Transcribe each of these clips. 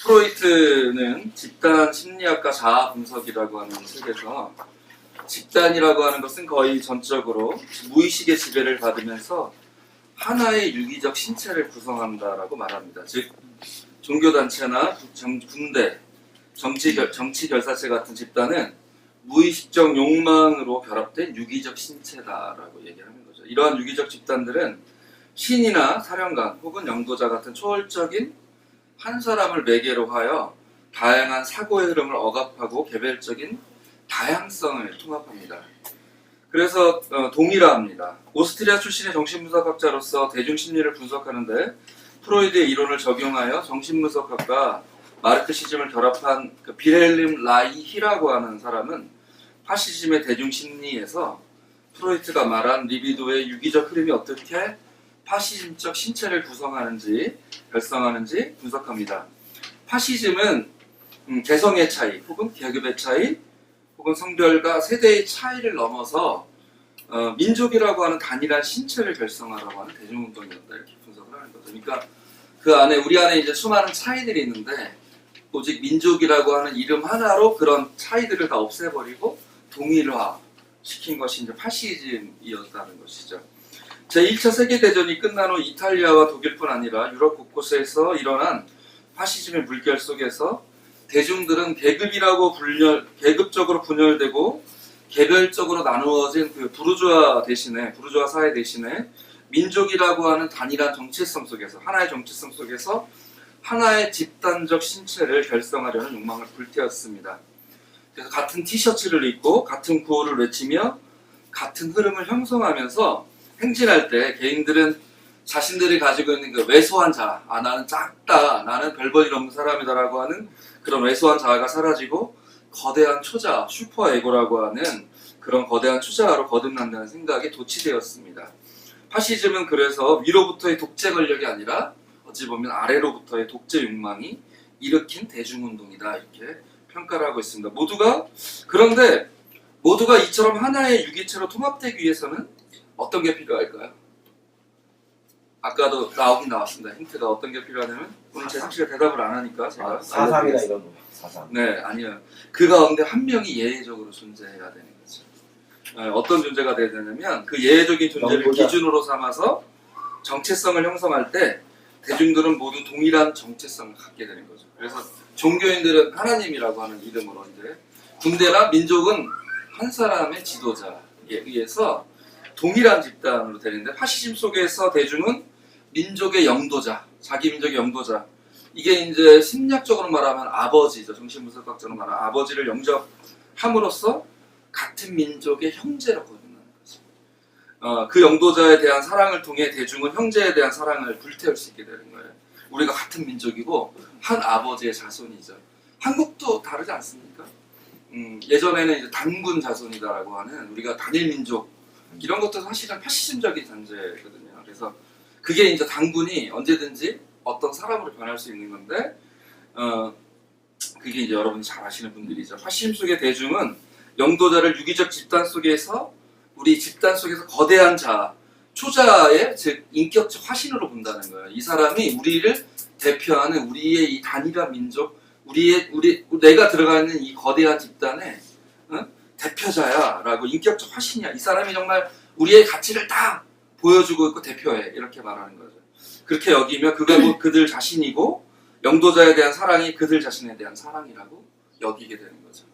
프로이트는 집단 심리학과 자아 분석이라고 하는 책에서 집단이라고 하는 것은 거의 전적으로 무의식의 지배를 받으면서 하나의 유기적 신체를 구성한다라고 말합니다. 즉 종교단체나 군대, 정치 결사체 같은 집단은 무의식적 욕망으로 결합된 유기적 신체다라고 얘기하는 거죠. 이러한 유기적 집단들은 신이나 사령관 혹은 영도자 같은 초월적인 한 사람을 매개로 하여 다양한 사고의 흐름을 억압하고 개별적인 다양성을 통합합니다. 그래서 동일화합니다. 오스트리아 출신의 정신분석학자로서 대중심리를 분석하는데 프로이드의 이론을 적용하여 정신분석학과 마르크시즘을 결합한 그 빌헬름 라이히라고 하는 사람은 파시즘의 대중심리에서 프로이트가 말한 리비도의 유기적 흐름이 어떻게 파시즘적 신체를 구성하는지 결성하는지 분석합니다. 파시즘은 개성의 차이 혹은 계급의 차이 혹은 성별과 세대의 차이를 넘어서 민족이라고 하는 단일한 신체를 결성하라고 하는 대중운동이었다 이렇게 분석을 하는 거죠. 그러니까 그 안에 우리 안에 이제 수많은 차이들이 있는데 오직 민족이라고 하는 이름 하나로 그런 차이들을 다 없애버리고 동일화 시킨 것이 이제 파시즘이었다는 것이죠. 제1차 세계대전이 끝난 후 이탈리아와 독일뿐 아니라 유럽 곳곳에서 일어난 파시즘의 물결 속에서 대중들은 계급적으로 분열되고 개별적으로 나누어진 그 부르주아 사회 대신에 민족이라고 하는 단일한 정체성 속에서 하나의 정체성 속에서 하나의 집단적 신체를 결성하려는 욕망을 불태웠습니다. 그래서 같은 티셔츠를 입고 같은 구호를 외치며 같은 흐름을 형성하면서 행진할 때 개인들은 자신들이 가지고 있는 그 왜소한 자아, 나는 작다, 나는 별 볼 일 없는 사람이다라고 하는 그런 왜소한 자아가 사라지고 거대한 초자아, 슈퍼에고라고 하는 그런 거대한 초자아로 거듭난다는 생각이 도취되었습니다. 파시즘은 그래서 위로부터의 독재 권력이 아니라 어찌 보면 아래로부터의 독재 욕망이 일으킨 대중운동이다 이렇게 평가를 하고 있습니다. 그런데 모두가 이처럼 하나의 유기체로 통합되기 위해서는 어떤 게 필요할까요? 아까도 나왔습니다. 힌트가 어떤 게 필요하냐면 오늘 재석 씨가 대답을 안 하니까 제가 사상이다 이런 거. 사상. 네, 아니요. 그 가운데 한 명이 예외적으로 존재해야 되는 거죠. 어떤 존재가 돼야 되냐면 그 예외적인 존재를 기준으로 삼아서 정체성을 형성할 때 대중들은 모두 동일한 정체성을 갖게 되는 거죠. 그래서 종교인들은 하나님이라고 하는 이름으로 이제 군대나 민족은 한 사람의 지도자에 의해서 동일한 집단으로 되는데 파시즘 속에서 대중은 민족의 영도자, 자기 민족의 영도자. 이게 이제 심리학적으로 말하면 아버지죠. 정신분석학적으로 말하면 아버지를 영접함으로써 같은 민족의 형제로 거듭나는 거죠. 그 영도자에 대한 사랑을 통해 대중은 형제에 대한 사랑을 불태울 수 있게 되는 거예요. 우리가 같은 민족이고 한 아버지의 자손이죠. 한국도 다르지 않습니까? 예전에는 이제 단군 자손이다라고 하는 우리가 단일 민족 이런 것도 사실은 파시즘적인 전제거든요. 그래서 그게 이제 단군이 언제든지 어떤 사람으로 변할 수 있는 건데, 그게 이제 여러분이 잘 아시는 분들이죠. 파시즘 속의 대중은 영도자를 유기적 집단 속에서 우리 집단 속에서 거대한 자아, 초자의 즉 인격적 화신으로 본다는 거예요. 이 사람이 우리를 대표하는 우리의 이 단일한 민족, 내가 들어가 있는 이 거대한 집단의 대표자야라고 인격적 화신이야. 이 사람이 정말 우리의 가치를 다 보여주고 있고 대표해 이렇게 말하는 거죠. 그렇게 여기며 그가 그들 자신이고 영도자에 대한 사랑이 그들 자신에 대한 사랑이라고 여기게 되는 거죠.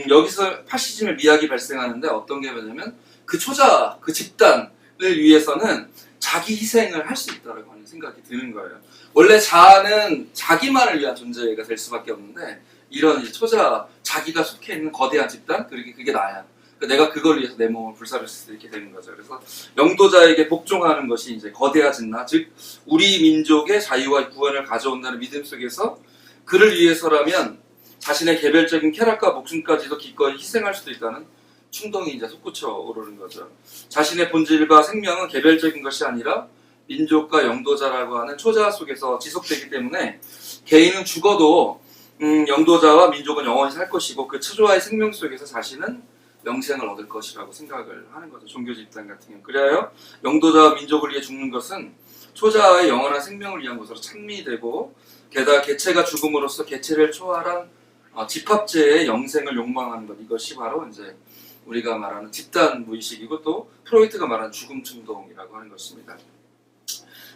여기서 파시즘의 미학이 발생하는데 어떤 게 뭐냐면 그 초자, 그 집단을 위해서는 자기 희생을 할 수 있다고 하는 생각이 드는 거예요. 원래 자아는 자기만을 위한 존재가 될 수밖에 없는데 이런 초자, 자기가 속해 있는 거대한 집단, 그게 나야. 내가 그걸 위해서 내 몸을 불사를 수 있게 되는 거죠. 그래서 영도자에게 복종하는 것이 이제 거대하진 나, 즉 우리 민족의 자유와 구원을 가져온다는 믿음 속에서 그를 위해서라면 자신의 개별적인 쾌락과 목숨까지도 기꺼이 희생할 수도 있다는 충동이 이제 솟구쳐 오르는 거죠. 자신의 본질과 생명은 개별적인 것이 아니라 민족과 영도자라고 하는 초자 속에서 지속되기 때문에 개인은 죽어도 영도자와 민족은 영원히 살 것이고 그 초자의 생명 속에서 자신은 영생을 얻을 것이라고 생각을 하는 거죠. 종교 집단 같은 경우. 그래야 영도자와 민족을 위해 죽는 것은 초자의 영원한 생명을 위한 것으로 찬미되고 게다가 개체가 죽음으로써 개체를 초월한 집합체의 영생을 욕망하는 것, 이것이 바로 이제 우리가 말하는 집단 무의식이고 또 프로이트가 말하는 죽음 충동이라고 하는 것입니다.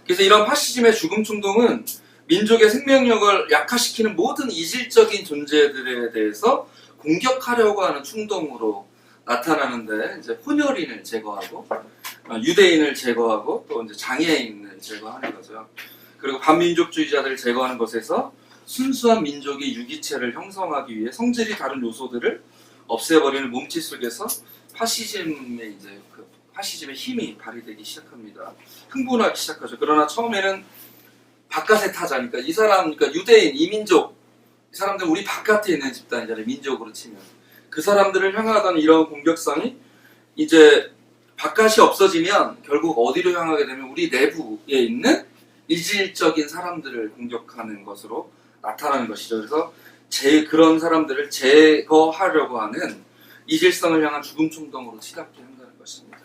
그래서 이런 파시즘의 죽음 충동은 민족의 생명력을 약화시키는 모든 이질적인 존재들에 대해서 공격하려고 하는 충동으로 나타나는데, 이제 혼혈인을 제거하고 유대인을 제거하고 또 이제 장애인을 제거하는 거죠. 그리고 반민족주의자들을 제거하는 것에서 순수한 민족의 유기체를 형성하기 위해 성질이 다른 요소들을 없애버리는 몸짓 속에서 파시즘의 파시즘의 힘이 발휘되기 시작합니다. 흥분하기 시작하죠. 그러나 처음에는 바깥의 타자니까 이 사람, 그러니까 유대인, 이민족, 이 사람들 우리 바깥에 있는 집단이잖아요. 민족으로 치면 그 사람들을 향하던 이런 공격성이 이제 바깥이 없어지면 결국 어디로 향하게 되면 우리 내부에 있는 이질적인 사람들을 공격하는 것으로 나타나는 것이죠. 그래서 그런 사람들을 제거하려고 하는 이질성을 향한 죽음 충동으로 치닫게 한다는 것입니다.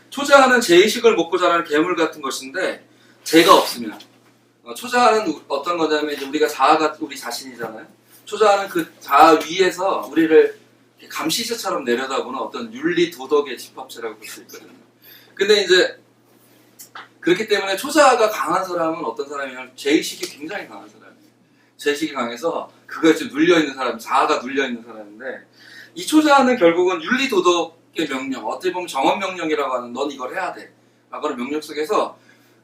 초자아는 제의식을 먹고 자라는 괴물 같은 것인데, 제가 없으면 초자아는 어떤 거냐면 이제 우리가 자아가 우리 자신이잖아요. 초자아는 그 자아 위에서 우리를 감시자처럼 내려다보는 어떤 윤리 도덕의 집합체라고 볼 수 있거든요. 근데 이제 그렇기 때문에 초자아가 강한 사람은 어떤 사람이냐면 제의식이 굉장히 강한 사람이에요. 제의식이 강해서 그거에 좀 눌려있는 사람, 자아가 눌려있는 사람인데, 이 초자아는 결국은 윤리 도덕의 명령, 어떻게 보면 정원 명령이라고 하는 넌 이걸 해야 돼 라고 하는 명령 속에서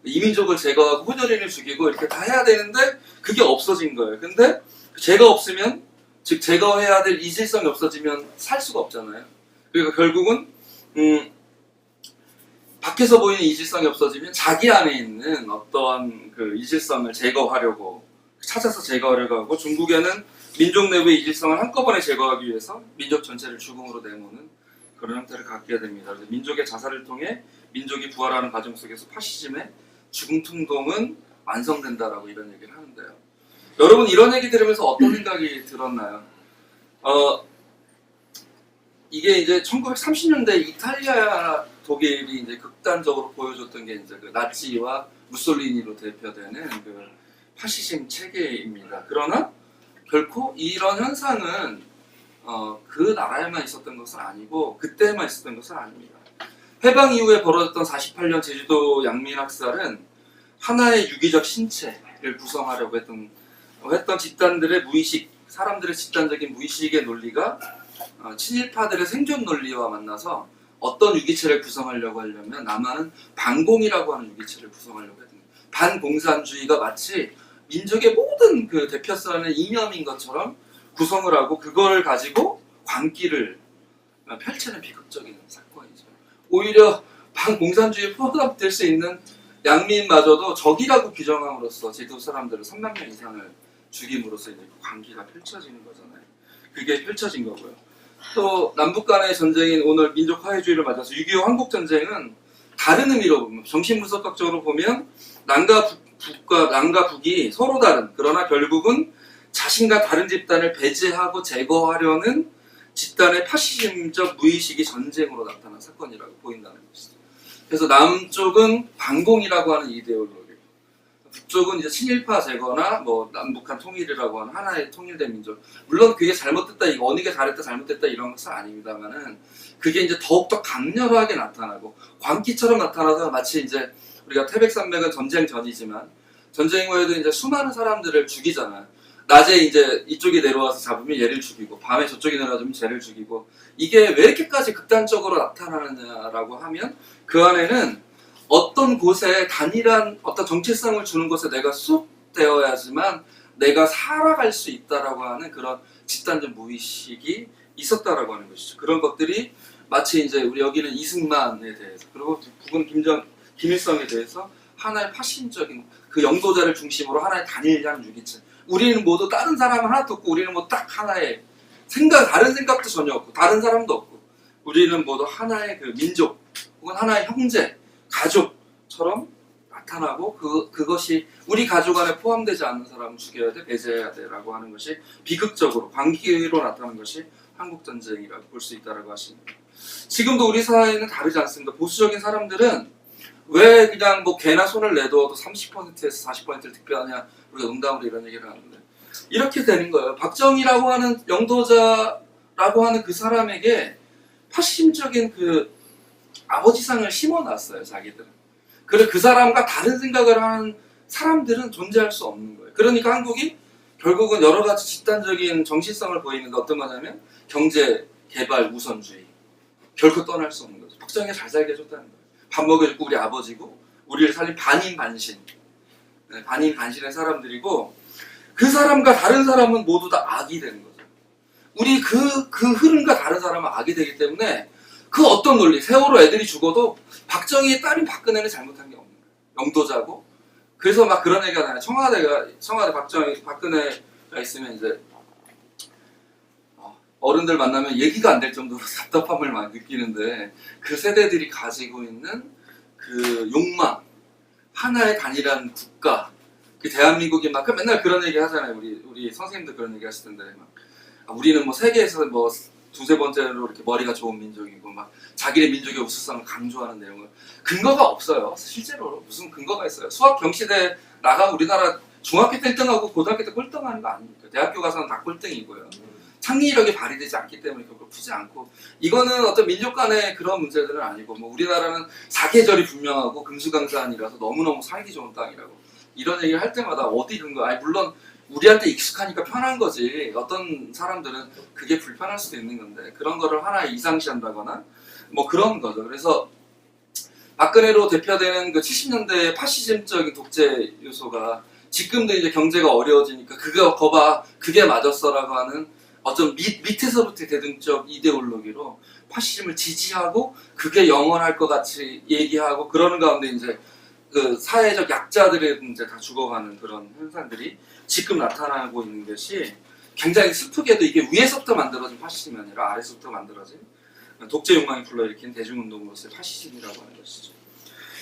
이민족을 제거하고 혼혈인을 죽이고 이렇게 다 해야 되는데 그게 없어진 거예요. 근데 제가 없으면, 즉 제거해야 될 이질성이 없어지면 살 수가 없잖아요. 그러니까 결국은 밖에서 보이는 이질성이 없어지면 자기 안에 있는 어떠한 그 이질성을 제거하려고 찾아서 제거하려고 하고, 중국에는 민족 내부의 이질성을 한꺼번에 제거하기 위해서 민족 전체를 죽음으로 내모는 그런 형태를 갖게 됩니다. 그래서 민족의 자살을 통해 민족이 부활하는 과정 속에서 파시즘의 죽음 충동은 완성된다라고 이런 얘기를 하는데요. 여러분 이런 얘기 들으면서 어떤 생각이 들었나요? 이게 이제 1930년대 이탈리아 독일이 이제 극단적으로 보여줬던 게 이제 그 나치와 무솔리니로 대표되는 그 파시즘 체계입니다. 그러나 결코 이런 현상은 그 나라에만 있었던 것은 아니고 그때만 있었던 것은 아닙니다. 해방 이후에 벌어졌던 48년 제주도 양민학살은 하나의 유기적 신체를 구성하려고 했던 집단들의 무의식, 사람들의 집단적인 무의식의 논리가 친일파들의 생존 논리와 만나서 어떤 유기체를 구성하려고 하려면 남한은 반공이라고 하는 유기체를 구성하려고 했던, 반공산주의가 마치 민족의 모든 그 대표성의 이념인 것처럼 구성을 하고 그걸 가지고 광기를 펼치는 비극적인 사건이죠. 오히려 반공산주의에 포함될 수 있는 양민마저도 적이라고 규정함으로써 제도 사람들을 3만 명 이상을 죽임으로써 이제 광기가 펼쳐지는 거잖아요. 그게 펼쳐진 거고요. 또 남북 간의 전쟁인 오늘 민족 화해주의를 맞아서 6.25 한국전쟁은 다른 의미로 보면, 정신분석학적으로 보면 남과 북이 서로 다른, 그러나 결국은 자신과 다른 집단을 배제하고 제거하려는 집단의 파시즘적 무의식이 전쟁으로 나타난 사건이라고 보인다는 것이죠. 그래서 남쪽은 반공이라고 하는 이데올로기, 북쪽은 이제 친일파 제거나 뭐 남북한 통일이라고 하는 하나의 통일된 민족. 물론 그게 잘못됐다, 이거 어느 게 잘했다 잘못됐다 이런 것은 아닙니다만은 그게 이제 더욱더 강렬하게 나타나고 광기처럼 나타나서 마치 이제 우리가 태백산맥은 전쟁 전이지만 전쟁 후에도 이제 수많은 사람들을 죽이잖아요. 낮에 이제 이쪽이 내려와서 잡으면 얘를 죽이고, 밤에 저쪽이 내려와주면 쟤를 죽이고, 이게 왜 이렇게까지 극단적으로 나타나느냐라고 하면 그 안에는 어떤 곳에 단일한 어떤 정체성을 주는 곳에 내가 수속되어야지만 내가 살아갈 수 있다라고 하는 그런 집단적 무의식이 있었다라고 하는 것이죠. 그런 것들이 마치 이제 우리 여기는 이승만에 대해서, 그리고 북은 김일성에 대해서 하나의 파신적인 그 영도자를 중심으로 하나의 단일한 유기체. 우리는 모두 다른 사람 하나도 없고, 우리는 뭐 딱 하나의 다른 생각도 전혀 없고, 다른 사람도 없고, 우리는 모두 하나의 그 민족 혹은 하나의 형제, 가족처럼 나타나고, 그것이 우리 가족 안에 포함되지 않는 사람은 죽여야 돼, 배제해야 돼 라고 하는 것이 비극적으로 광기로 나타나는 것이 한국전쟁이라고 볼 수 있다고 하십니다. 지금도 우리 사회는 다르지 않습니다. 보수적인 사람들은 왜 그냥 뭐 개나 손을 내둬도 30%에서 40%를 득표하냐 우리가 농담으로 이런 얘기를 하는데 이렇게 되는 거예요. 박정희라고 하는 영도자라고 하는 그 사람에게 파시즘적인 그 아버지상을 심어놨어요, 자기들은. 그래 그 사람과 다른 생각을 하는 사람들은 존재할 수 없는 거예요. 그러니까 한국이 결국은 여러 가지 집단적인 정신성을 보이는데 어떤 거냐면 경제 개발 우선주의. 결코 떠날 수 없는 거죠. 박정희가 잘 살게 해줬다는 거예요. 밥 먹여주고 우리 아버지고 우리를 살린 반인반신. 네, 반인반신의 사람들이고 그 사람과 다른 사람은 모두 다 악이 되는 거죠. 우리 그 흐름과 다른 사람은 악이 되기 때문에 그 어떤 논리, 세월호 애들이 죽어도 박정희의 딸인 박근혜는 잘못한 게 없는 거예요. 영도자고. 그래서 막 그런 얘기가 나요. 청와대 박근혜가 있으면 이제 어른들 만나면 얘기가 안 될 정도로 답답함을 막 느끼는데 그 세대들이 가지고 있는 그 욕망, 하나의 단일한 국가, 그 대한민국이 막 맨날 그런 얘기 하잖아요. 우리 선생님도 그런 얘기 하시던데 막 우리는 뭐 세계에서 뭐 두세 번째로 이렇게 머리가 좋은 민족이고 막 자기네 민족의 우수성을 강조하는 내용을 근거가 없어요. 실제로 무슨 근거가 있어요. 수학 경시대 나가 우리나라 중학교 때 1등하고 고등학교 때 꼴등하는 거 아닙니까? 대학교 가서는 다 꼴등이고요. 창의력이 발휘되지 않기 때문에 그걸 푸지 않고 이거는 어떤 민족 간의 그런 문제들은 아니고 뭐 우리나라는 사계절이 분명하고 금수강산이라서 너무너무 살기 좋은 땅이라고 이런 얘기를 할 때마다 어디 근거 아니 물론 우리한테 익숙하니까 편한 거지 어떤 사람들은 그게 불편할 수도 있는 건데 그런 거를 하나의 이상시한다거나 뭐 그런 거죠. 그래서 박근혜로 대표되는 그 70년대의 파시즘적인 독재 요소가 지금도 이제 경제가 어려워지니까 그거 거봐 그게 맞았어라고 하는 어떤 밑에서부터 대등적 이데올로기로 파시즘을 지지하고 그게 영원할 것 같이 얘기하고 그러는 가운데 이제 그 사회적 약자들의 이제 다 죽어가는 그런 현상들이 지금 나타나고 있는 것이 굉장히 슬프게도 이게 위에서부터 만들어진 파시즘이 아니라 아래서부터 만들어진 독재 욕망이 불러일으킨 대중운동으로서의 파시즘이라고 하는 것이죠.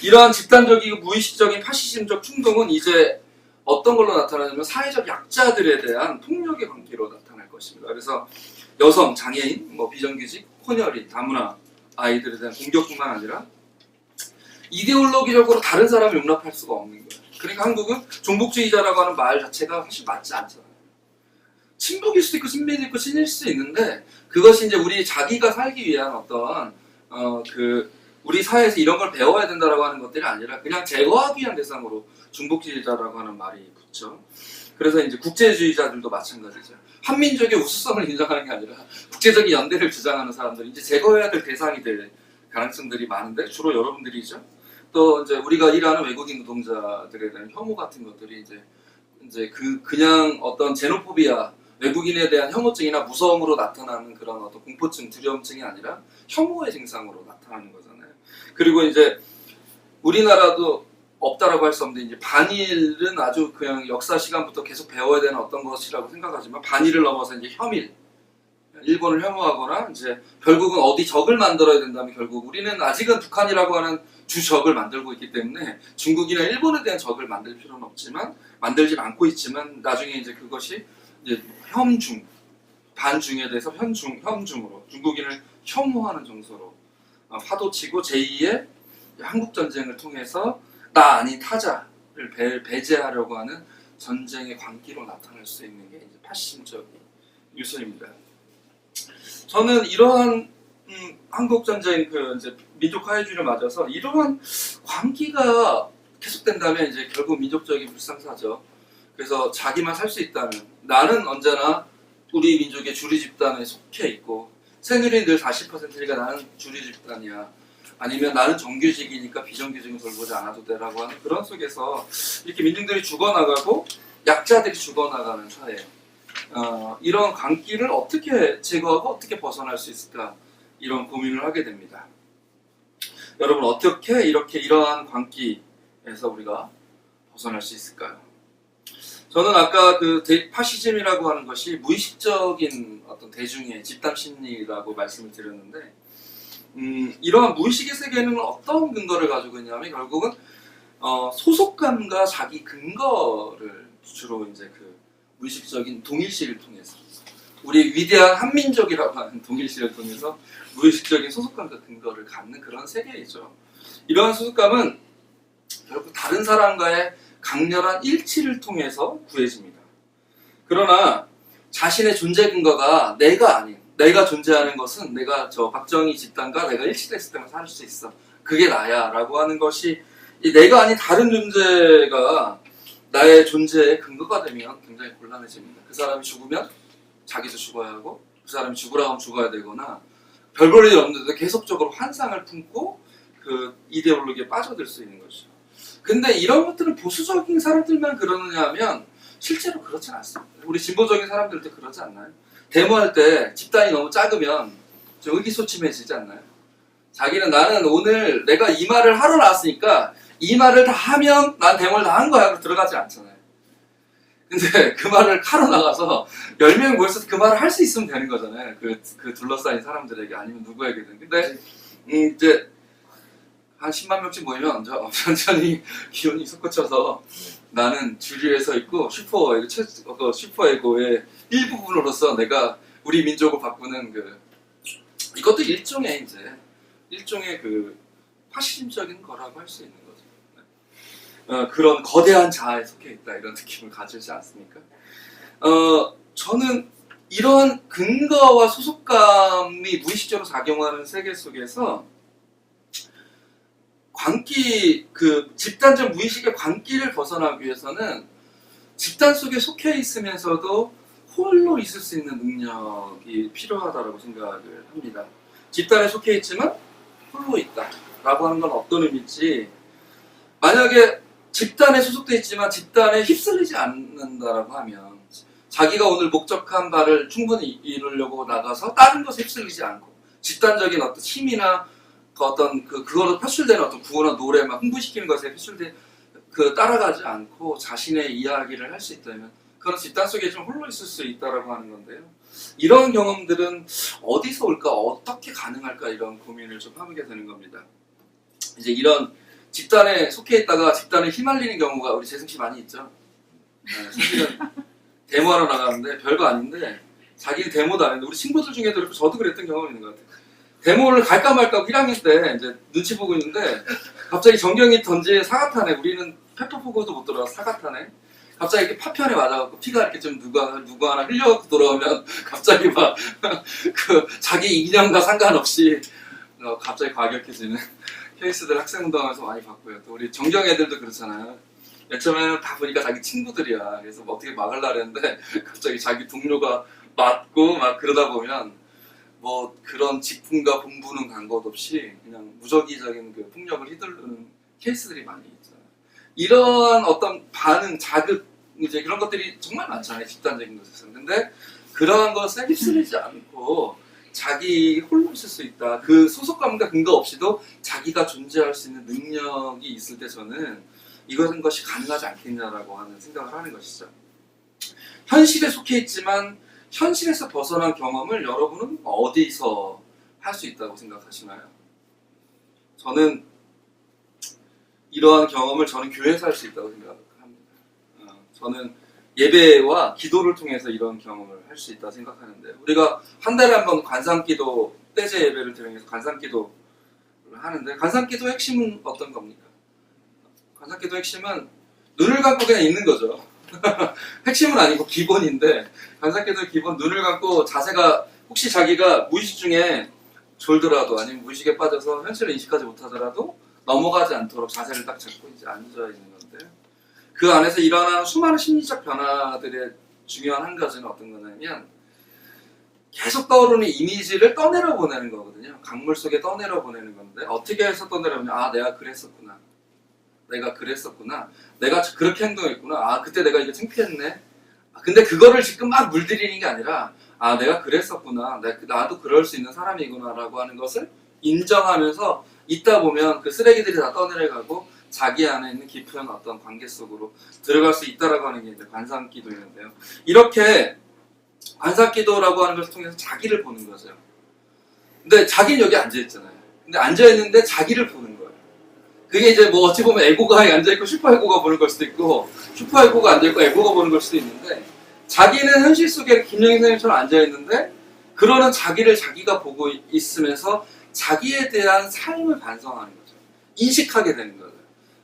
이러한 집단적이고 무의식적인 파시즘적 충동은 이제 어떤 걸로 나타나냐면 사회적 약자들에 대한 폭력의 관계로 나타날 것입니다. 그래서 여성, 장애인, 뭐 비정규직, 혼혈인, 다문화 아이들에 대한 공격뿐만 아니라 이데올로기적으로 다른 사람을 용납할 수가 없는 거예요. 그러니까 한국은 종북주의자라고 하는 말 자체가 사실 맞지 않잖아요. 친북일 수도 있고 친미도 있고 친일 수도 있는데 그것이 이제 우리 자기가 살기 위한 어떤 우리 사회에서 이런 걸 배워야 된다라고 하는 것들이 아니라 그냥 제거하기 위한 대상으로 중복주의자라고 하는 말이 붙죠. 그래서 이제 국제주의자들도 마찬가지죠. 한민족의 우수성을 인정하는 게 아니라 국제적인 연대를 주장하는 사람들이 이제 제거해야 될 대상이 될 가능성들이 많은데 주로 여러분들이죠. 또 이제 우리가 일하는 외국인 노동자들에 대한 혐오 같은 것들이 이제 그냥 어떤 제노포비아 외국인에 대한 혐오증이나 무서움으로 나타나는 그런 어떤 공포증, 두려움증이 아니라 혐오의 증상으로 나타나는 거잖아요. 그리고 이제 우리나라도 없다라고 할 수 없는데 이제 반일은 아주 그냥 역사 시간부터 계속 배워야 되는 어떤 것이라고 생각하지만 반일을 넘어서 이제 혐일, 일본을 혐오하거나 이제 결국은 어디 적을 만들어야 된다면 결국 우리는 아직은 북한이라고 하는 주적을 만들고 있기 때문에 중국이나 일본에 대한 적을 만들 필요는 없지만 만들지 않고 있지만 나중에 이제 그것이 이제 혐중, 반중에 대해서 혐중으로 중국인을 혐오하는 정서로 파도치고 제2의 한국전쟁을 통해서 나 아닌 타자를 배제하려고 하는 전쟁의 광기로 나타날 수 있는 게 이제 파시즘적인 요소입니다. 저는 이러한 한국전쟁 이제 민족 화해주의를 맞아서 이러한 광기가 계속된다면 이제 결국 민족적인 불상사죠. 그래서 자기만 살 수 있다면 나는 언제나 우리 민족의 주류 집단에 속해 있고 새누리는 늘 40%니까 나는 주류 집단이야. 아니면 나는 정규직이니까 비정규직은 돌보지 않아도 되라고 하는 그런 속에서 이렇게 민중들이 죽어나가고 약자들이 죽어나가는 사회 이런 광기를 어떻게 제거하고 어떻게 벗어날 수 있을까 이런 고민을 하게 됩니다. 여러분 어떻게 이러한 광기에서 우리가 벗어날 수 있을까요? 저는 아까 파시즘이라고 하는 것이 무의식적인 어떤 대중의 집단 심리라고 말씀을 드렸는데 이러한 무의식의 세계는 어떤 근거를 가지고 있냐면 결국은 소속감과 자기 근거를 주로 이제 그 무의식적인 동일시를 통해서 우리 위대한 한민족이라고 하는 동일시를 통해서 무의식적인 소속감과 근거를 갖는 그런 세계이죠. 이러한 소속감은 결국 다른 사람과의 강렬한 일치를 통해서 구해집니다. 그러나 자신의 존재 근거가 내가 아닌, 내가 존재하는 것은 내가 저 박정희 집단과 내가 일치됐을 때만 살 수 있어. 그게 나야 라고 하는 것이 이 내가 아닌 다른 존재가 나의 존재의 근거가 되면 굉장히 곤란해집니다. 그 사람이 죽으면 자기도 죽어야 하고 그 사람이 죽으라고 하면 죽어야 되거나 별볼 일이 없는데 계속적으로 환상을 품고 그 이데올로기에 빠져들 수 있는 것이죠. 근데 이런 것들은 보수적인 사람들만 그러느냐 하면 실제로 그렇진 않습니다. 우리 진보적인 사람들도 그러지 않나요? 데모할 때 집단이 너무 작으면 좀 의기소침해지지 않나요? 자기는 나는 오늘 내가 이 말을 하러 나왔으니까 이 말을 다 하면 난 데모를 다 한 거야. 그래서 들어가지 않잖아요. 근데 그 말을 하러 나가서 10명 모여서 그 말을 할 수 있으면 되는 거잖아요. 그 둘러싸인 사람들에게 아니면 누구에게든. 근데 이제 한 10만 명쯤 모이면 천천히 기온이 솟구쳐서 나는 주류에 서 있고 슈퍼에고의 일부분으로서 내가 우리 민족을 바꾸는 이것도 일종의 그 파시즘적인 거라고 할 수 있는 거죠. 그런 거대한 자아에 속해 있다 이런 느낌을 가지지 않습니까? 저는 이러한 근거와 소속감이 무의식적으로 작용하는 세계 속에서 집단적 무의식의 광기를 벗어나기 위해서는 집단 속에 속해 있으면서도 홀로 있을 수 있는 능력이 필요하다고 생각을 합니다. 집단에 속해 있지만 홀로 있다라고 하는 건 어떤 의미인지, 만약에 집단에 소속돼 있지만 집단에 휩쓸리지 않는다라고 하면 자기가 오늘 목적한 바를 충분히 이루려고 나가서 다른 것에 휩쓸리지 않고 집단적인 어떤 힘이나 그거로 표출되는 어떤 구호나 노래 막 흥분시키는 것에 따라가지 않고 자신의 이야기를 할 수 있다면 그런 집단 속에 좀 홀로 있을 수 있다라고 하는 건데요. 이런 경험들은 어디서 올까, 어떻게 가능할까 이런 고민을 좀 하게 되는 겁니다. 이제 이런 집단에 속해 있다가 집단에 휘말리는 경우가 우리 재승씨 많이 있죠. 사실은 데모하러 나가는데 별거 아닌데 자기는 데모도 안 했는데 우리 친구들 중에도 그렇고 저도 그랬던 경험이 있는 것 같아요. 데모를 갈까 말까 1학년 때 이제 눈치 보고 있는데 갑자기 정경이 던진 사과탄에, 우리는 페퍼포고도 못 들어가서 사과탄에 갑자기 이렇게 파편에 맞아갖고 피가 이렇게 좀 누구 하나 흘려갖고 돌아오면 갑자기 막 자기 이념과 상관없이 갑자기 과격해지는 케이스들 학생운동하면서 많이 봤고요. 또 우리 정경 애들도 그렇잖아요. 맨 처음에는 다 보니까 자기 친구들이야. 그래서 뭐 어떻게 막으려고 했는데 갑자기 자기 동료가 맞고 막 그러다 보면 뭐 그런 직분과 본분은 간 것 없이 그냥 무적기적인 그 폭력을 휘두르는 케이스들이 많이 있잖아요. 이런 어떤 반응, 자극, 이제 그런 것들이 정말 많잖아요. 집단적인 것에서는. 근데 그러한 것에 휩쓸리지 않고 자기 홀로 있을 수 있다. 그 소속감과 근거 없이도 자기가 존재할 수 있는 능력이 있을 때 저는 이것은 것이 가능하지 않겠냐라고 하는 생각을 하는 것이죠. 현실에 속해 있지만 현실에서 벗어난 경험을 여러분은 어디서 할 수 있다고 생각하시나요? 저는 이러한 경험을 교회에서 할 수 있다고 생각합니다. 저는 예배와 기도를 통해서 이런 경험을 할 수 있다고 생각하는데, 우리가 한 달에 한 번 관상기도, 떼제 예배를 드리면서 관상기도를 하는데, 관상기도의 핵심은 어떤 겁니까? 관상기도의 핵심은 눈을 감고 그냥 있는 거죠. 핵심은 아니고 기본인데, 관상기도의 기본, 눈을 감고 자세가, 혹시 자기가 무의식 중에 졸더라도 아니면 무의식에 빠져서 현실을 인식하지 못하더라도 넘어가지 않도록 자세를 딱 잡고 이제 앉아 있는 건데요. 그 안에서 일어나는 수많은 심리적 변화들의 중요한 한 가지는 어떤 거냐면 계속 떠오르는 이미지를 떠내려 보내는 거거든요. 강물 속에 떠내려 보내는 건데, 어떻게 해서 떠내려 보냐? 아, 내가 그랬었구나. 내가 그렇게 행동했구나. 아, 그때 내가 이거 창피했네. 근데 그거를 지금 막 물들이는 게 아니라, 아, 내가 그랬었구나. 나도 그럴 수 있는 사람이구나 라고 하는 것을 인정하면서 있다 보면 그 쓰레기들이 다 떠내려가고 자기 안에 있는 깊은 어떤 관계 속으로 들어갈 수 있다라고 하는 게 이제 관상기도였는데요. 이렇게 관상기도라고 하는 것을 통해서 자기를 보는 거죠. 근데 자기는 여기 앉아있잖아요. 근데 앉아있는데 자기를 보는 거예요. 그게 이제 뭐 어찌 보면 에고가 앉아있고 슈퍼에고가 보는 걸 수도 있고, 슈퍼에고가 앉아있고 에고가 보는 걸 수도 있는데, 자기는 현실 속에 김영희 선생님처럼 앉아있는데 그러는 자기를 자기가 보고 있으면서 자기에 대한 삶을 반성하는 거죠. 인식하게 되는 거죠.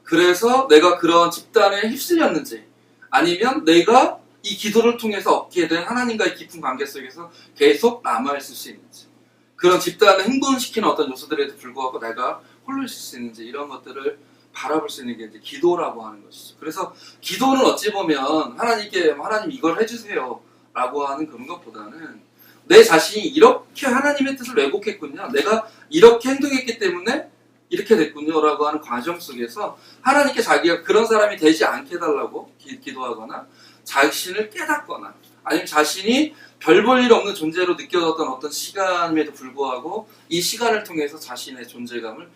그래서 내가 그런 집단에 휩쓸렸는지 아니면 내가 이 기도를 통해서 얻게 된 하나님과의 깊은 관계 속에서 계속 남아있을 수 있는지 그런 집단을 흥분시키는 어떤 요소들에도 불구하고 내가 홀로 있을 수 있는지 이런 것들을 바라볼 수 있는 게 이제 기도라고 하는 것이죠. 그래서 기도는 어찌 보면 하나님께 하나님 이걸 해주세요 라고 하는 그런 것보다는 내 자신이 이렇게 하나님의 뜻을 왜곡했군요. 내가 이렇게 행동했기 때문에 이렇게 됐군요 라고 하는 과정 속에서 하나님께 자기가 그런 사람이 되지 않게 해달라고 기도하거나 자신을 깨닫거나 아니면 자신이 별 볼 일 없는 존재로 느껴졌던 어떤 시간임에도 불구하고 이 시간을 통해서 자신의 존재감을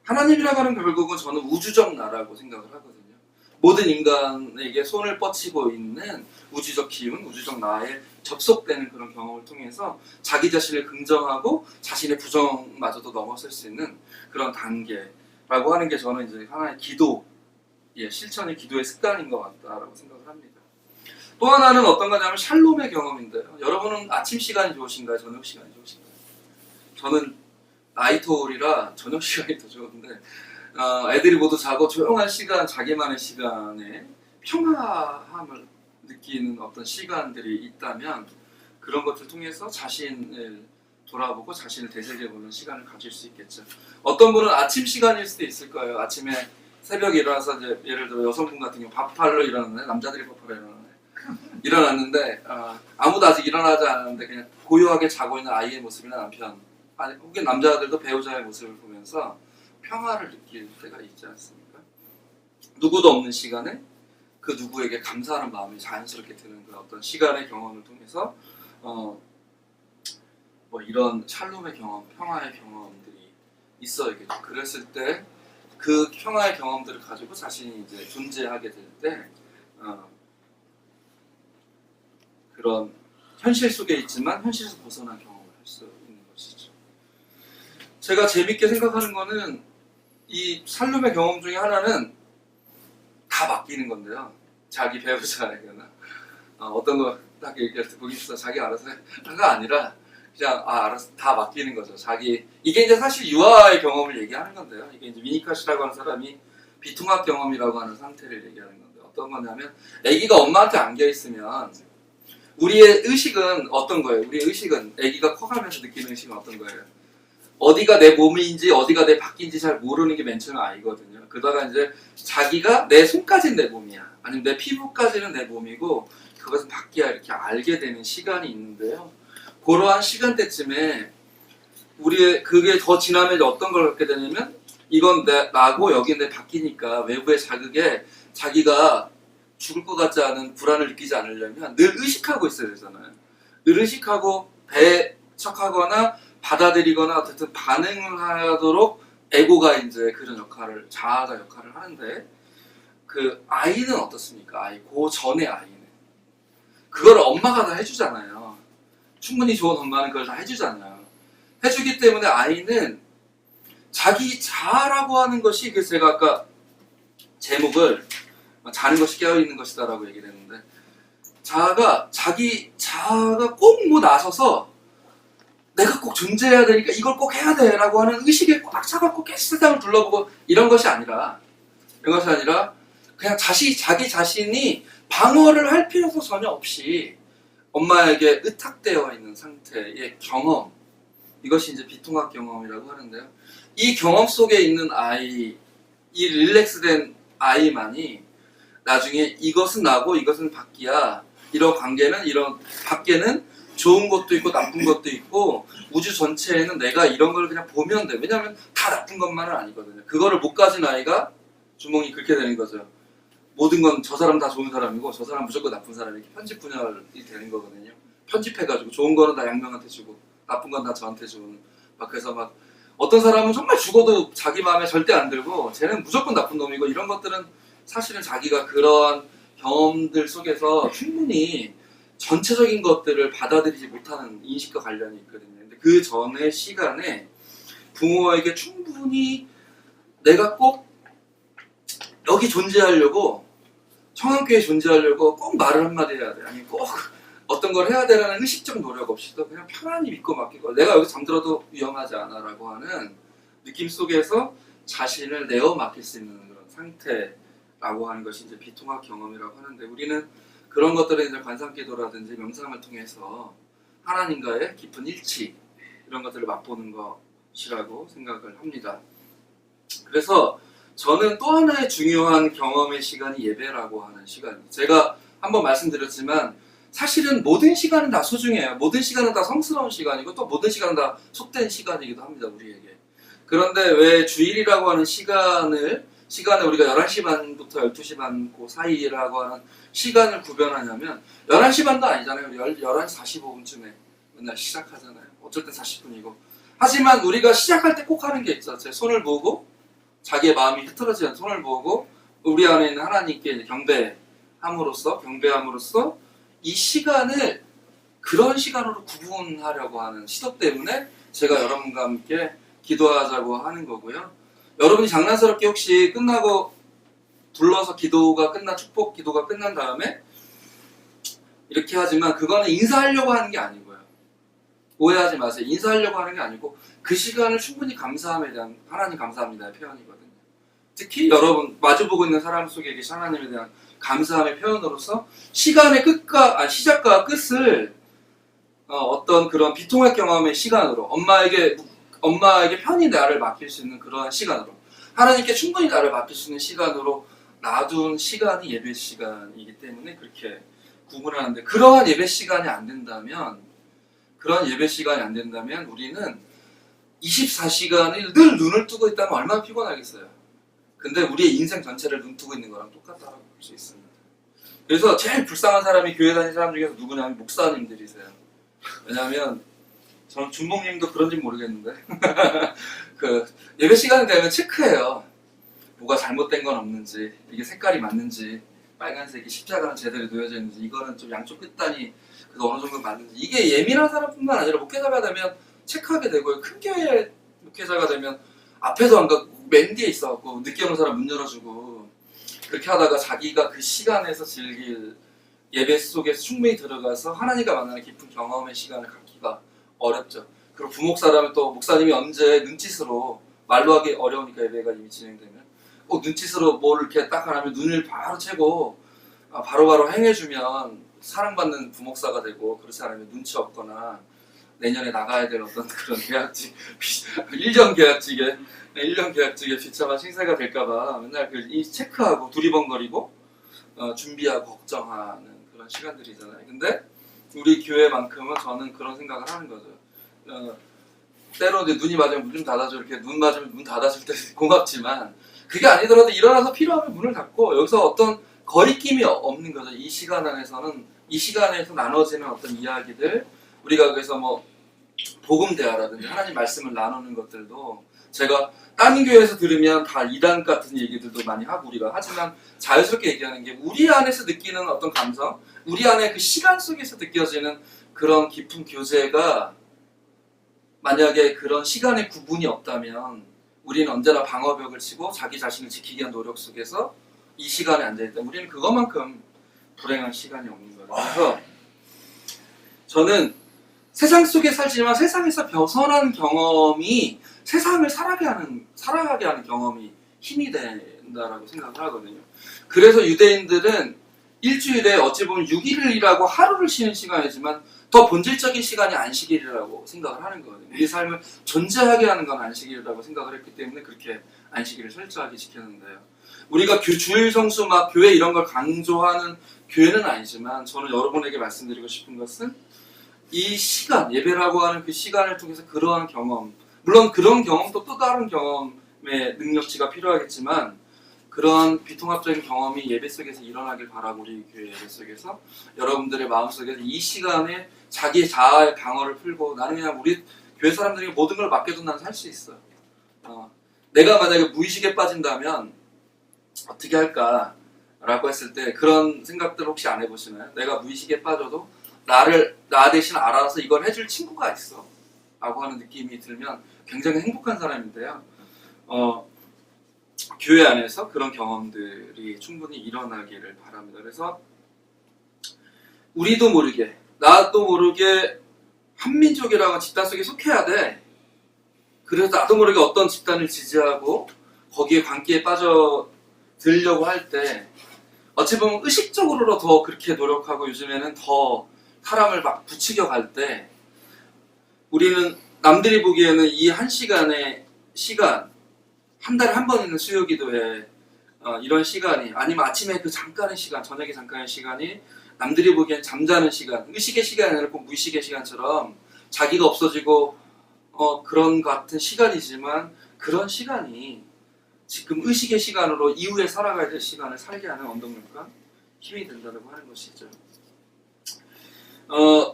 하나님이라고 하는 결국은 저는 우주적 나라고 생각을 하거든요. 모든 인간에게 손을 뻗치고 있는 우주적 기운, 우주적 나에 접속되는 그런 경험을 통해서 자기 자신을 긍정하고 자신의 부정마저도 넘어설 수 있는 그런 단계라고 하는 게 저는 이제 하나의 기도, 실천의 기도의 습관인 것 같다라고 생각을 합니다. 또 하나는 어떤 거냐면 샬롬의 경험인데요. 여러분은 아침 시간이 좋으신가요? 저녁 시간이 좋으신가요? 저는 나이트홀이라 저녁 시간이 더 좋은데 애들이 모두 자고 조용한 시간, 자기만의 시간에 평화함을 느끼는 어떤 시간들이 있다면 그런 것을 통해서 자신을 돌아보고 자신을 되새겨보는 시간을 가질 수 있겠죠. 어떤 분은 아침 시간일 수도 있을 거예요. 아침에 새벽에 일어나서 이제 예를 들어 여성분 같은 경우 밥하러 일어나는데 남자들이 밥하러 일어났는데 아무도 아직 일어나지 않았는데 그냥 고요하게 자고 있는 아이의 모습이나 남편 혹은 남자들도 배우자의 모습을 보면서 평화를 느낄 때가 있지 않습니까? 누구도 없는 시간에 그 누구에게 감사하는 마음이 자연스럽게 드는 그런 어떤 시간의 경험을 통해서 뭐 이런 샬롬의 경험, 평화의 경험들이 있어야겠죠. 그랬을 때 그 평화의 경험들을 가지고 자신이 이제 존재하게 될 때 그런 현실 속에 있지만 현실에서 벗어난 경험을 할 수 있는 것이죠. 제가 재밌게 생각하는 거는 이 샬롬의 경험 중에 하나는 다 맡기는 건데요. 자기 배우자에게나 어떤 거 딱 얘기할 때 보기 있어 자기 알아서 해가 아니라 그냥 알아서 다 맡기는 거죠. 이게 이제 사실 유아의 경험을 얘기하는 건데요. 이게 이제 위니카시라고 하는 사람이 비통합 경험이라고 하는 상태를 얘기하는 건데 어떤 거냐면 아기가 엄마한테 안겨 있으면 우리의 의식은 어떤 거예요? 우리의 의식은 아기가 커가면서 느끼는 의식은 어떤 거예요? 어디가 내 몸인지 어디가 내 바퀴인지 잘 모르는 게 맨 처음에 아이거든요. 그러다가 이제 자기가 내 손까지는 내 몸이야. 아니면 내 피부까지는 내 몸이고 그것은 바퀴야 이렇게 알게 되는 시간이 있는데요. 그러한 시간대쯤에 그게 더 지나면 어떤 걸 갖게 되냐면 이건 나고 여기 내 바퀴니까 외부의 자극에 자기가 죽을 것 같지 않은 불안을 느끼지 않으려면 늘 의식하고 있어야 되잖아요. 늘 의식하고 배척하거나 받아들이거나 어쨌든 반응을 하도록 에고가 이제 그런 자아가 역할을 하는데 그 아이는 어떻습니까? 그 전에 아이는 그걸 엄마가 다 해주잖아요. 충분히 좋은 엄마는 그걸 다 해주잖아요. 해주기 때문에 아이는 자기 자아라고 하는 것이 그래서 제가 아까 제목을 자는 것이 깨어있는 것이다 라고 얘기를 했는데 자기 자아가 꼭 뭐 나서서 내가 꼭 존재해야 되니까 이걸 꼭 해야 돼 라고 하는 의식에 꽉 차갖고 계속 세상을 둘러보고 이런 것이 아니라 그냥 자기 자신이 방어를 할 필요도 전혀 없이 엄마에게 의탁되어 있는 상태의 경험, 이것이 이제 비통합 경험이라고 하는데요. 이 경험 속에 있는 아이, 이 릴렉스된 아이만이 나중에 이것은 나고 이것은 바퀴야, 이런 관계는 이런 밖에는 좋은 것도 있고 나쁜 것도 있고 우주 전체에는 내가 이런 걸 그냥 보면 돼. 왜냐하면 다 나쁜 것만은 아니거든요. 그거를 못 가진 아이가 주몽이 그렇게 되는 거죠. 모든 건 저 사람 다 좋은 사람이고 저 사람 무조건 나쁜 사람 이렇게 편집 분열이 되는 거거든요. 편집해가지고 좋은 거는 다 양명한테 주고 나쁜 건 다 저한테 주는 그래서 막 어떤 사람은 정말 죽어도 자기 마음에 절대 안 들고 쟤는 무조건 나쁜 놈이고 이런 것들은 사실은 자기가 그런 경험들 속에서 충분히 전체적인 것들을 받아들이지 못하는 인식과 관련이 있거든요. 근데 그 전의 시간에 부모에게 충분히 내가 꼭 여기 존재하려고 청한교회에 존재하려고 꼭 말을 한마디 해야 돼. 아니 꼭 어떤 걸 해야 되라는 의식적 노력 없이도 그냥 편안히 믿고 맡기고 내가 여기 잠들어도 위험하지 않아 라고 하는 느낌 속에서 자신을 내어 맡길 수 있는 그런 상태라고 하는 것이 이제 비통합 경험이라고 하는데, 우리는 그런 것들을 이제 관상기도라든지 명상을 통해서 하나님과의 깊은 일치, 이런 것들을 맛보는 것이라고 생각을 합니다. 그래서 저는 또 하나의 중요한 경험의 시간이 예배라고 하는 시간입니다. 제가 한번 말씀드렸지만 사실은 모든 시간은 다 소중해요. 모든 시간은 다 성스러운 시간이고 또 모든 시간은 다 속된 시간이기도 합니다, 우리에게. 그런데 왜 주일이라고 하는 시간을 우리가 11시 반부터 12시 반 그 사이라고 하는 시간을 구별하냐면, 11시 반도 아니잖아요. 11시 45분쯤에 맨날 시작하잖아요. 어쩔 땐 40분이고. 하지만 우리가 시작할 때 꼭 하는 게 있죠. 제 손을 보고, 자기의 마음이 흐트러지는 손을 보고 우리 안에 있는 하나님께 경배함으로써 이 시간을 그런 시간으로 구분하려고 하는 시도 때문에 제가 여러분과 함께 기도하자고 하는 거고요. 여러분이 장난스럽게 혹시 끝나고 불러서 축복 기도가 끝난 다음에 이렇게 하지만 그거는 인사하려고 하는 게 아니고요. 오해하지 마세요. 인사하려고 하는 게 아니고 그 시간을 충분히 감사함에 대한, 하나님 감사합니다의 표현이거든요. 특히 여러분 마주보고 있는 사람 속에 계신 하나님에 대한 감사함의 표현으로서 시간의 시작과 끝을 어떤 그런 비통할 경험의 시간으로, 엄마에게 편히 나를 맡길 수 있는 그러한 시간으로, 하나님께 충분히 나를 맡길 수 있는 시간으로 놔둔 시간이 예배 시간이기 때문에 그렇게 구분하는데, 그러한 예배 시간이 안 된다면 우리는 24시간을 늘 눈을 뜨고 있다면 얼마나 피곤하겠어요. 근데 우리의 인생 전체를 눈 뜨고 있는 거랑 똑같다고 볼 수 있습니다. 그래서 제일 불쌍한 사람이 교회 다니는 사람 중에서 누구냐면 목사님들이세요. 왜냐하면 저는 준봉님도 그런지 모르겠는데 그 예배 시간이 되면 체크해요. 뭐가 잘못된 건 없는지, 이게 색깔이 맞는지, 빨간색이 십자가는 제대로 놓여져 있는지, 이거는 좀 양쪽 끝단이 그래도 어느 정도 맞는지, 이게 예민한 사람뿐만 아니라 목회자가 되면 체크하게 되고요. 큰 교회 목회자가 되면 앞에도 안 가고 맨 뒤에 있어갖고 늦게 오는 사람 문 열어주고, 그렇게 하다가 자기가 그 시간에서 즐길 예배 속에서 충분히 들어가서 하나님과 만나는 깊은 경험의 시간을 갖기가 어렵죠. 그리고 부목사라면 또 목사님이 언제 눈짓으로, 말로 하기 어려우니까 예배가 이미 진행되면 꼭 눈짓으로 뭘 이렇게 딱 하면 눈을 바로 채고 바로바로 행해주면 사랑받는 부목사가 되고, 그렇지 않으면 눈치 없거나 내년에 나가야 될 어떤 그런 계약직, 1년 계약직에 비참한 신세가 될까봐 맨날 체크하고 두리번거리고 준비하고 걱정하는 그런 시간들이잖아요. 근데 우리 교회만큼은 저는 그런 생각을 하는 거죠. 때로 눈이 맞으면 문 좀 닫아줘, 이렇게 눈 맞으면 문 닫아줄 때 고맙지만, 그게 아니더라도 일어나서 필요하면 문을 닫고, 여기서 어떤 거리낌이 없는 거죠. 이 시간에서 나눠지는 어떤 이야기들, 우리가 그래서 뭐 복음 대화라든지 하나님 말씀을 나누는 것들도 제가 다른 교회에서 들으면 다 이단 같은 얘기들도 많이 하고 우리가 하지만, 자연스럽게 얘기하는 게 우리 안에서 느끼는 어떤 감성, 우리 안에 그 시간 속에서 느껴지는 그런 깊은 교제가, 만약에 그런 시간의 구분이 없다면 우리는 언제나 방어벽을 치고 자기 자신을 지키기 위한 노력 속에서 이 시간에 앉아있다. 우리는 그것만큼 불행한 시간이 없는 거예요. 그래서 저는 세상 속에 살지만 세상에서 벗어난 경험이 세상을 살아가게 하는 경험이 힘이 된다라고 생각을 하거든요. 그래서 유대인들은 일주일에 어찌 보면 6일을 일하고 하루를 쉬는 시간이지만 더 본질적인 시간이 안식일이라고 생각을 하는 거거든요. 우리 삶을 존재하게 하는 건 안식일이라고 생각을 했기 때문에 그렇게 안식일을 철저하게 지켰는데요. 우리가 주일 성수 막 교회 이런 걸 강조하는 교회는 아니지만, 저는 여러분에게 말씀드리고 싶은 것은 이 시간, 예배라고 하는 그 시간을 통해서 그러한 경험, 물론 그런 경험도 또 다른 경험의 능력치가 필요하겠지만, 그런 비통합적인 경험이 예배 속에서 일어나길 바라고, 우리 교회 예배 속에서 여러분들의 마음속에서 이 시간에 자기 자아의 방어를 풀고, 나는 그냥 우리 교회 사람들에게 모든 걸 맡겨도 난 살 수 있어. 내가 만약에 무의식에 빠진다면 어떻게 할까? 라고 했을 때 그런 생각들 혹시 안 해보시나요? 내가 무의식에 빠져도 나 대신 알아서 이걸 해줄 친구가 있어 라고 하는 느낌이 들면 굉장히 행복한 사람인데요. 교회 안에서 그런 경험들이 충분히 일어나기를 바랍니다. 그래서 우리도 모르게, 나도 모르게 한민족이라고 집단 속에 속해야 돼. 그래서 나도 모르게 어떤 집단을 지지하고 거기에 광기에 빠져 들려고 할 때 어찌 보면 의식적으로 더 그렇게 노력하고 요즘에는 더 사람을 막 부추겨 갈 때 우리는 남들이 보기에는 이 한 시간의 시간, 한 달에 한 번 있는 수요기도에 이런 시간이 아니면 아침에 그 잠깐의 시간, 저녁에 잠깐의 시간이 남들이 보기엔 잠자는 시간, 의식의 시간이 아니라 꼭 무의식의 시간처럼 자기가 없어지고 그런 같은 시간이지만 그런 시간이 지금 의식의 시간으로 이후에 살아가야 될 시간을 살게 하는 원동력과 힘이 된다고 하는 것이죠.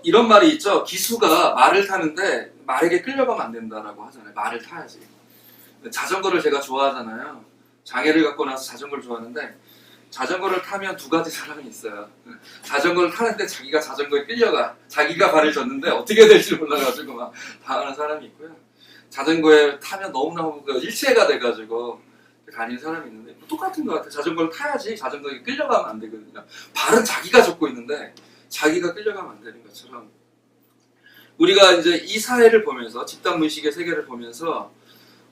이런 말이 있죠. 기수가 말을 타는데 말에게 끌려가면 안 된다라고 하잖아요. 말을 타야지. 자전거를 제가 좋아하잖아요. 장애를 갖고 나서 자전거를 좋아하는데 자전거를 타면 두 가지 사람이 있어요. 자전거를 타는데 자기가 자전거에 끌려가. 자기가 발을 줬는데 어떻게 될지 몰라가지고 막 당하는 사람이 있고요. 자전거에 타면 너무너무 일체가 돼가지고 다니는 사람이 있는데 똑같은 것 같아요. 자전거를 타야지 자전거에 끌려가면 안 되거든요. 발은 자기가 줬고 있는데 자기가 끌려가면 안 되는 것처럼 우리가 이제 이 사회를 보면서 집단 무의식의 세계를 보면서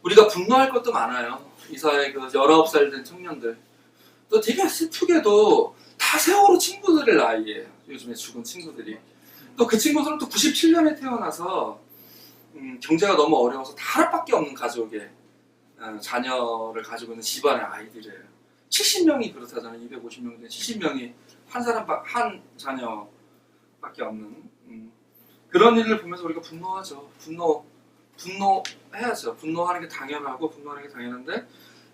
우리가 분노할 것도 많아요. 이 사회 그 19살 된 청년들 또 되게 슬프게도 다 세월호 친구들의 나이예요. 요즘에 죽은 친구들이 또 그 친구들은 또 97년에 태어나서 경제가 너무 어려워서 다 하나밖에 없는 가족의 자녀를 가지고 있는 집안의 아이들이에요. 70명이 그렇다잖아요. 250명 된 70명이 한 자녀밖에 없는 그런 일을 보면서 우리가 분노하죠. 분노해야죠. 분노하는 게 당연하고 분노하는 게 당연한데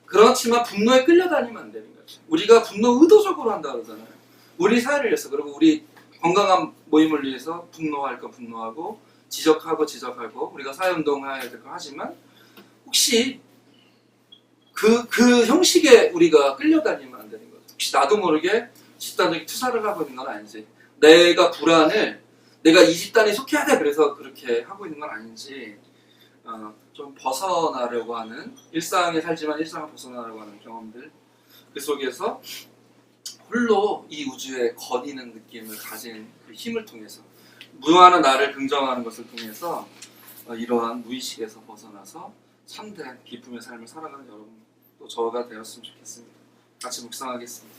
그렇지만 분노에 끌려다니면 안 되는 거죠. 우리가 분노 의도적으로 한다 그러잖아요. 우리 사회를 위해서 그리고 우리 건강한 모임을 위해서 분노할 거 분노하고 지적하고 우리가 사회운동해야 될 거 하지만 혹시 그 형식에 우리가 끌려다니면 안 되는 거죠. 혹시 나도 모르게 집단적인 투사를 하고 있는 건 아닌지 내가 불안을 내가 이 집단에 속해야 돼 그래서 그렇게 하고 있는 건 아닌지 좀 벗어나려고 하는 일상에 살지만 일상을 벗어나려고 하는 경험들 그 속에서 홀로 이 우주에 거니는 느낌을 가진 그 힘을 통해서 무한한 나를 긍정하는 것을 통해서 이러한 무의식에서 벗어나서 참된 기쁨의 삶을 살아가는 여러분 또 저가 되었으면 좋겠습니다. 같이 묵상하겠습니다.